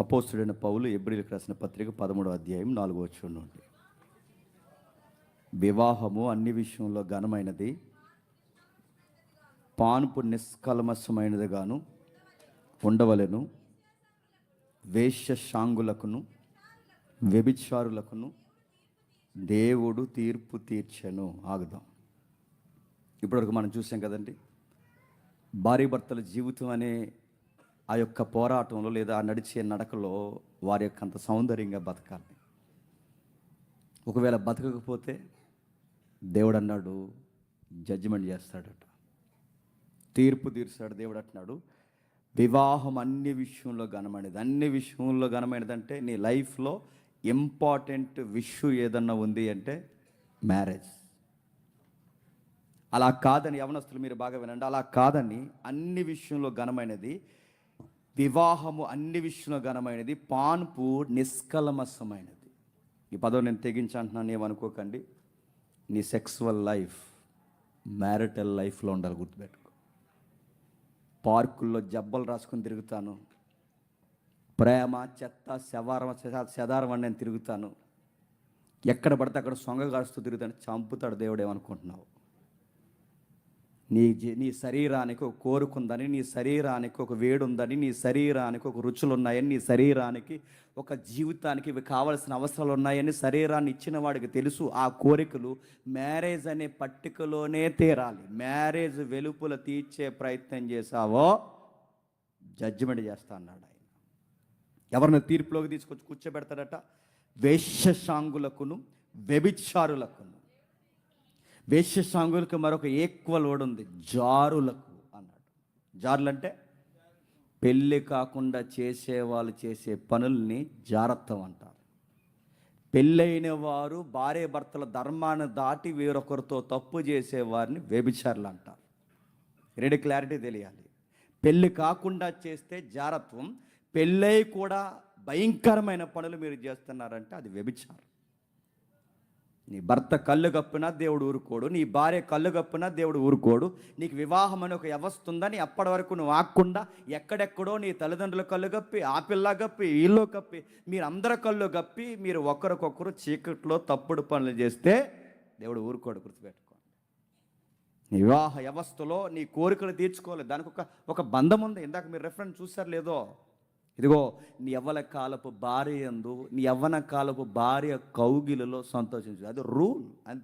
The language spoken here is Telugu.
అపోస్తుడైన పౌలు హెబ్రీయులకు రాసిన పత్రిక 13వ అధ్యాయం 4వ వచనం నుండి, వివాహము అన్ని విషయంలో ఘనమైనది, పానుపు నిష్కల్మషమైనదిగాను ఉండవలెను. వేశ్యశాంగులకును వ్యభిచారులకును దేవుడు తీర్పు తీర్చెను. ఆగుదాం. ఇప్పటివరకు మనం చూసాం కదండి, భార్య భర్తల జీవితం అనే ఆ యొక్క పోరాటంలో లేదా ఆ నడిచే నడకలో వారి యొక్క అంత సౌందర్యంగా బతకాలి. ఒకవేళ బతకకపోతే దేవుడు అన్నాడు జడ్జిమెంట్ చేస్తాడట, తీర్పు తీర్చాడు. దేవుడు అంటున్నాడు వివాహం అన్ని విషయంలో ఘనమైనది. అన్ని విషయంలో ఘనమైనది అంటే నీ లైఫ్లో ఇంపార్టెంట్ విషయం ఏదన్నా ఉంది అంటే మ్యారేజ్. అలా కాదని యవనస్తులు మీరు బాగా వినండి, అలా కాదని అన్ని విషయంలో ఘనమైనది, వివాహము అన్ని విషయంలో ఘనమైనది, పాన్పు నిష్కల్మషమైనది. ఈ పదం నేను తెగించంటున్నాను, ఏమనుకోకండి. నీ సెక్సువల్ లైఫ్ మ్యారిటల్ లైఫ్లో ఉండాలి, గుర్తుపెట్టుకో. పార్కుల్లో జబ్బలు రాసుకొని తిరుగుతాను, ప్రేమ చెత్త సెదారం అని నేను తిరుగుతాను, ఎక్కడ పడితే అక్కడ సొంగ కాడుస్తూ తిరుగుతాను, చంపుతాడు దేవుడు. ఏమనుకుంటున్నావు? నీ శరీరానికి ఒక కోరుకుందని, నీ శరీరానికి ఒక వేడి ఉందని, నీ శరీరానికి ఒక రుచులు ఉన్నాయని, నీ శరీరానికి ఒక జీవితానికి ఇవి కావాల్సిన అవసరాలు ఉన్నాయని శరీరాన్ని ఇచ్చిన వాడికి తెలుసు. ఆ కోరికలు మ్యారేజ్ అనే పట్టికలోనే తీరాలి. మ్యారేజ్ వెలుపుల తీర్చే ప్రయత్నం చేశావో జడ్జిమెంట్ చేస్తా అన్నాడు ఆయన. ఎవరిని తీర్పులోకి తీసుకొచ్చి కూర్చోబెడతాడట? వేశ్యశాంగులకును వ్యభిచారులకును. వేశ్యశాంగులకు మరొక ఈక్వల్ వర్డ్ ఉంది, జారులకు అన్నాడు. జారులు అంటే పెళ్ళి కాకుండా చేసేవాళ్ళు చేసే పనుల్ని జారత్వం అంటారు. పెళ్ళైన వారు భార్య భర్తల ధర్మాన్ని దాటి వేరొకరితో తప్పు చేసేవారిని వ్యభిచారులు అంటారు. రెండు క్లారిటీ తెలియాలి. పెళ్ళి కాకుండా చేస్తే జారత్వం, పెళ్ళై కూడా భయంకరమైన పనులు మీరు చేస్తున్నారంటే అది వ్యభిచారం. నీ భర్త కళ్ళు కప్పినా దేవుడు ఊరుకోడు, నీ భార్య కళ్ళు కప్పినా దేవుడు ఊరుకోడు. నీకు వివాహం అనే ఒక వ్యవస్థ ఉందని అప్పటి వరకు నువ్వు ఆగకుండా ఎక్కడెక్కడో నీ తల్లిదండ్రుల కళ్ళు కప్పి, ఆ పిల్ల కప్పి, వీళ్ళు కప్పి, మీరు అందరి కళ్ళు కప్పి మీరు ఒకరికొకరు చీకట్లో తప్పుడు పనులు చేస్తే దేవుడు ఊరుకోడు, గుర్తుపెట్టుకోండి. నీ వివాహ వ్యవస్థలో నీ కోరికలు తీర్చుకోలేదు, దానికి ఒక బంధం ఉంది. ఇందాక మీరు రెఫరెన్స్ చూసారు లేదో? ఇదిగో నీ యవ్వన కాలపు భార్య యందు నీ యవ్వన కాలపు భార్య కౌగిలలో సంతోషించు, అది రూల్ అంతే.